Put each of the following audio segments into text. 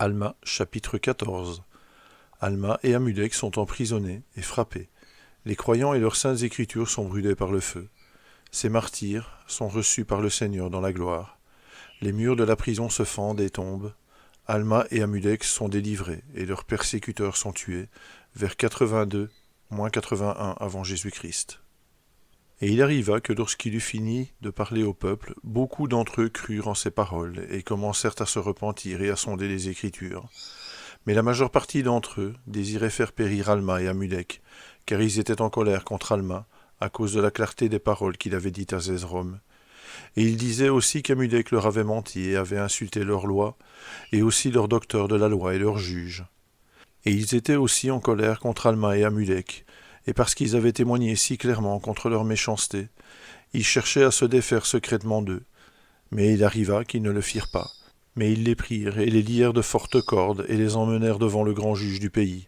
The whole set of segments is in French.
Alma, chapitre 14. Alma et Amulek sont emprisonnés et frappés. Les croyants et leurs saintes écritures sont brûlés par le feu. Ces martyrs sont reçus par le Seigneur dans la gloire. Les murs de la prison se fendent et tombent. Alma et Amulek sont délivrés et leurs persécuteurs sont tués vers 82, moins 81 avant Jésus-Christ. Et il arriva que lorsqu'il eut fini de parler au peuple, beaucoup d'entre eux crurent en ses paroles et commencèrent à se repentir et à sonder les Écritures. Mais la majeure partie d'entre eux désiraient faire périr Alma et Amulek, car ils étaient en colère contre Alma à cause de la clarté des paroles qu'il avait dites à Zézrom. Et ils disaient aussi qu'Amulek leur avait menti et avait insulté leur loi, et aussi leurs docteurs de la loi et leurs juges. Et ils étaient aussi en colère contre Alma et Amulek, et parce qu'ils avaient témoigné si clairement contre leur méchanceté, ils cherchaient à se défaire secrètement d'eux. Mais il arriva qu'ils ne le firent pas. Mais ils les prirent et les lièrent de fortes cordes et les emmenèrent devant le grand juge du pays.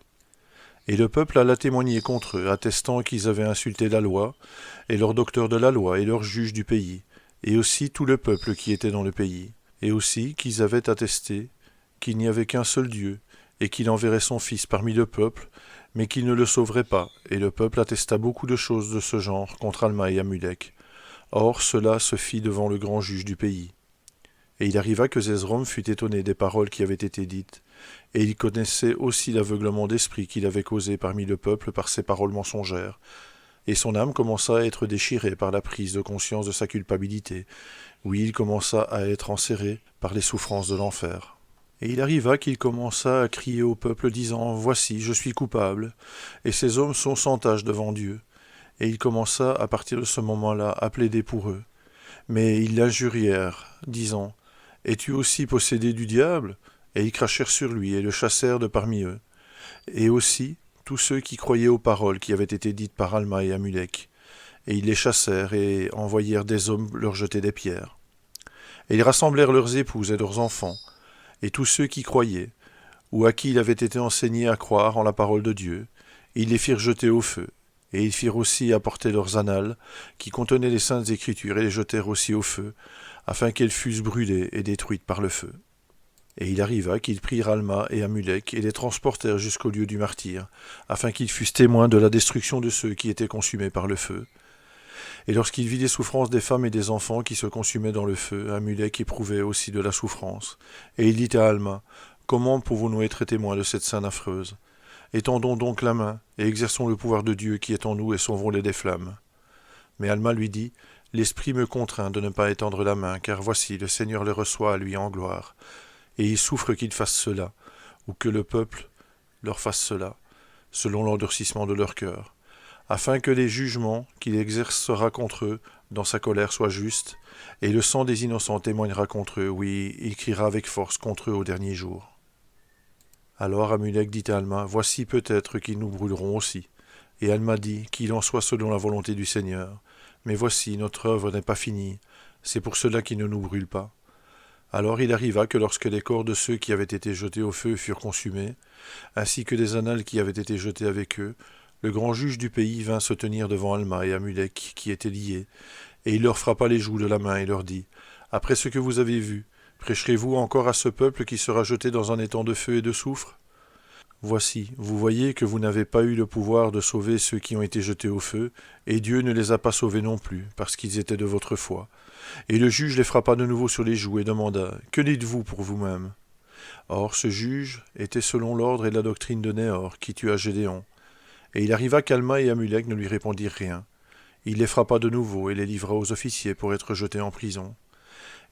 Et le peuple alla témoigner contre eux, attestant qu'ils avaient insulté la loi, et leurs docteurs de la loi et leurs juges du pays, et aussi tout le peuple qui était dans le pays, et aussi qu'ils avaient attesté qu'il n'y avait qu'un seul Dieu, et qu'il enverrait son Fils parmi le peuple, mais qu'il ne le sauverait pas, et le peuple attesta beaucoup de choses de ce genre contre Alma et Amulek. Or cela se fit devant le grand juge du pays. Et il arriva que Zézrom fut étonné des paroles qui avaient été dites, et il connaissait aussi l'aveuglement d'esprit qu'il avait causé parmi le peuple par ses paroles mensongères, et son âme commença à être déchirée par la prise de conscience de sa culpabilité, oui, il commença à être enserré par les souffrances de l'enfer. Et il arriva qu'il commença à crier au peuple, disant « Voici, je suis coupable, et ces hommes sont sans tache devant Dieu. » Et il commença à partir de ce moment-là à plaider pour eux. Mais ils l'injurièrent, disant « Es-tu aussi possédé du diable ?» Et ils crachèrent sur lui et le chassèrent de parmi eux. Et aussi tous ceux qui croyaient aux paroles qui avaient été dites par Alma et Amulek. Et ils les chassèrent et envoyèrent des hommes leur jeter des pierres. Et ils rassemblèrent leurs épouses et leurs enfants, et tous ceux qui croyaient, ou à qui il avait été enseigné à croire en la parole de Dieu, et ils les firent jeter au feu. Et ils firent aussi apporter leurs annales, qui contenaient les saintes écritures, et les jetèrent aussi au feu, afin qu'elles fussent brûlées et détruites par le feu. Et il arriva qu'ils prirent Alma et Amulek, et les transportèrent jusqu'au lieu du martyre, afin qu'ils fussent témoins de la destruction de ceux qui étaient consumés par le feu. Et lorsqu'il vit les souffrances des femmes et des enfants qui se consumaient dans le feu, Amulek éprouvait aussi de la souffrance. Et il dit à Alma, « Comment pouvons-nous être témoins de cette scène affreuse ? Étendons donc la main, et exerçons le pouvoir de Dieu qui est en nous, et sauvons-les des flammes. » Mais Alma lui dit, « L'Esprit me contraint de ne pas étendre la main, car voici, le Seigneur les reçoit à lui en gloire. Et il souffre qu'ils fassent cela, ou que le peuple leur fasse cela, selon l'endurcissement de leur cœur, afin que les jugements qu'il exercera contre eux dans sa colère soient justes, et le sang des innocents témoignera contre eux, oui, il criera avec force contre eux au dernier jour. » Alors Amulek dit à Alma, « Voici peut-être qu'ils nous brûleront aussi. » Et Alma dit, « Qu'il en soit selon la volonté du Seigneur. Mais voici, notre œuvre n'est pas finie, c'est pour cela qu'il ne nous brûle pas. » Alors il arriva que lorsque les corps de ceux qui avaient été jetés au feu furent consumés, ainsi que les annales qui avaient été jetées avec eux, le grand juge du pays vint se tenir devant Alma et Amulek, qui étaient liés, et il leur frappa les joues de la main et leur dit, « Après ce que vous avez vu, prêcherez-vous encore à ce peuple qui sera jeté dans un étang de feu et de soufre ? Voici, vous voyez que vous n'avez pas eu le pouvoir de sauver ceux qui ont été jetés au feu, et Dieu ne les a pas sauvés non plus, parce qu'ils étaient de votre foi. » Et le juge les frappa de nouveau sur les joues et demanda, « Que dites-vous pour vous-même » Or ce juge était selon l'ordre et la doctrine de Néor, qui tua Gédéon. Et il arriva qu'Alma et Amulek ne lui répondirent rien. Il les frappa de nouveau et les livra aux officiers pour être jetés en prison.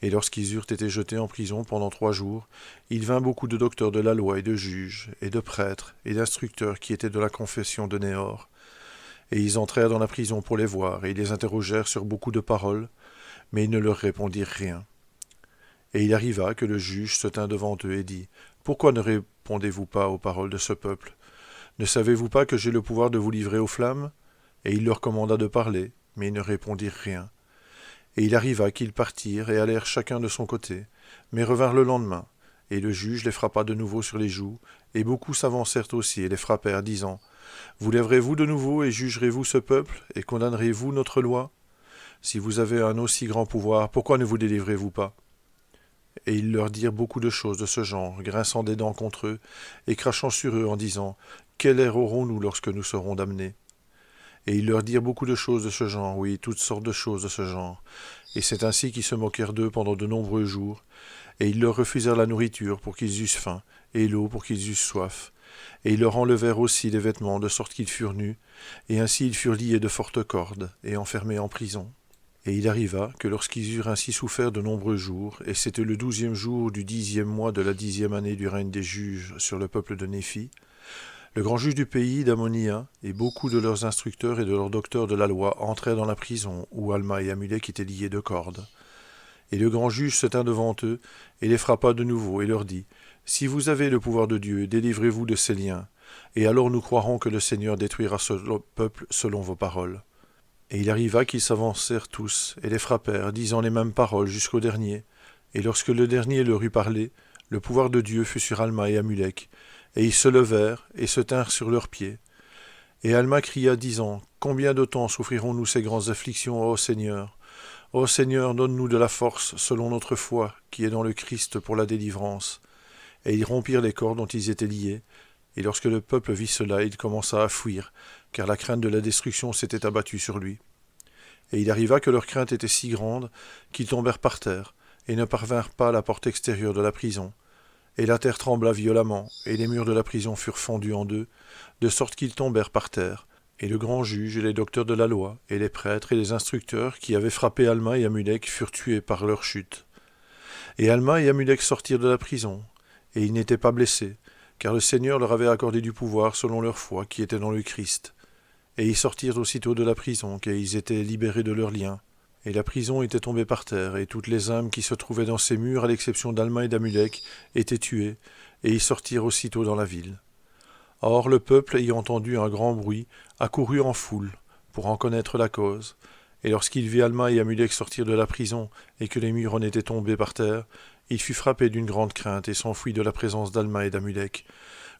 Et lorsqu'ils eurent été jetés en prison pendant 3 jours, il vint beaucoup de docteurs de la loi et de juges, et de prêtres, et d'instructeurs qui étaient de la confession de Néor. Et ils entrèrent dans la prison pour les voir, et ils les interrogèrent sur beaucoup de paroles, mais ils ne leur répondirent rien. Et il arriva que le juge se tint devant eux et dit, « Pourquoi ne répondez-vous pas aux paroles de ce peuple ? Ne savez-vous pas que j'ai le pouvoir de vous livrer aux flammes ?» Et il leur commanda de parler, mais ils ne répondirent rien. Et il arriva qu'ils partirent et allèrent chacun de son côté, mais revinrent le lendemain. Et le juge les frappa de nouveau sur les joues, et beaucoup s'avancèrent aussi et les frappèrent, disant, « Vous lèverez-vous de nouveau et jugerez-vous ce peuple, et condamnerez-vous notre loi ? Si vous avez un aussi grand pouvoir, pourquoi ne vous délivrez-vous pas » Et ils leur dirent beaucoup de choses de ce genre, grinçant des dents contre eux, et crachant sur eux en disant « Quel air aurons-nous lorsque nous serons damnés ?» Et ils leur dirent beaucoup de choses de ce genre, oui, toutes sortes de choses de ce genre. Et c'est ainsi qu'ils se moquèrent d'eux pendant de nombreux jours, et ils leur refusèrent la nourriture pour qu'ils eussent faim, et l'eau pour qu'ils eussent soif. Et ils leur enlevèrent aussi les vêtements, de sorte qu'ils furent nus, et ainsi ils furent liés de fortes cordes, et enfermés en prison. Et il arriva que lorsqu'ils eurent ainsi souffert de nombreux jours, et c'était le 12e jour du 10e mois de la 10e année du règne des juges sur le peuple de Néphi, le grand juge du pays d'Ammonia et beaucoup de leurs instructeurs et de leurs docteurs de la loi entrèrent dans la prison où Alma et Amulek étaient liés de cordes. Et le grand juge se tint devant eux et les frappa de nouveau et leur dit « Si vous avez le pouvoir de Dieu, délivrez-vous de ces liens, et alors nous croirons que le Seigneur détruira ce peuple selon vos paroles. » Et il arriva qu'ils s'avancèrent tous et les frappèrent, disant les mêmes paroles jusqu'au dernier. Et lorsque le dernier leur eut parlé, le pouvoir de Dieu fut sur Alma et Amulek, et ils se levèrent et se tinrent sur leurs pieds. Et Alma cria, disant « Combien de temps souffrirons-nous ces grandes afflictions, ô Seigneur ? Ô Seigneur, donne-nous de la force selon notre foi, qui est dans le Christ pour la délivrance. » Et ils rompirent les cordes dont ils étaient liés. Et lorsque le peuple vit cela, il commença à fuir, car la crainte de la destruction s'était abattue sur lui. Et il arriva que leur crainte était si grande qu'ils tombèrent par terre, et ne parvinrent pas à la porte extérieure de la prison. Et la terre trembla violemment, et les murs de la prison furent fendus en deux, de sorte qu'ils tombèrent par terre. Et le grand juge et les docteurs de la loi, et les prêtres et les instructeurs qui avaient frappé Alma et Amulek furent tués par leur chute. Et Alma et Amulek sortirent de la prison, et ils n'étaient pas blessés, car le Seigneur leur avait accordé du pouvoir selon leur foi qui était dans le Christ. Et ils sortirent aussitôt de la prison, car ils étaient libérés de leurs liens. Et la prison était tombée par terre, et toutes les âmes qui se trouvaient dans ses murs, à l'exception d'Alma et d'Amulek, étaient tuées, et ils sortirent aussitôt dans la ville. Or le peuple, ayant entendu un grand bruit, accourut en foule, pour en connaître la cause. Et lorsqu'il vit Alma et Amulek sortir de la prison, et que les murs en étaient tombés par terre, il fut frappé d'une grande crainte, et s'enfuit de la présence d'Alma et d'Amulek,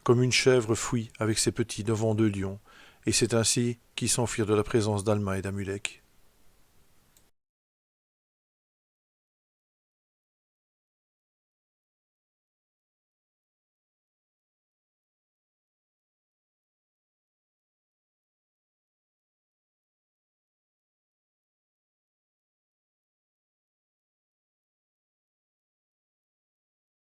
comme une chèvre fuit avec ses petits devant deux lions, et c'est ainsi qu'ils s'enfuirent de la présence d'Alma et d'Amulek.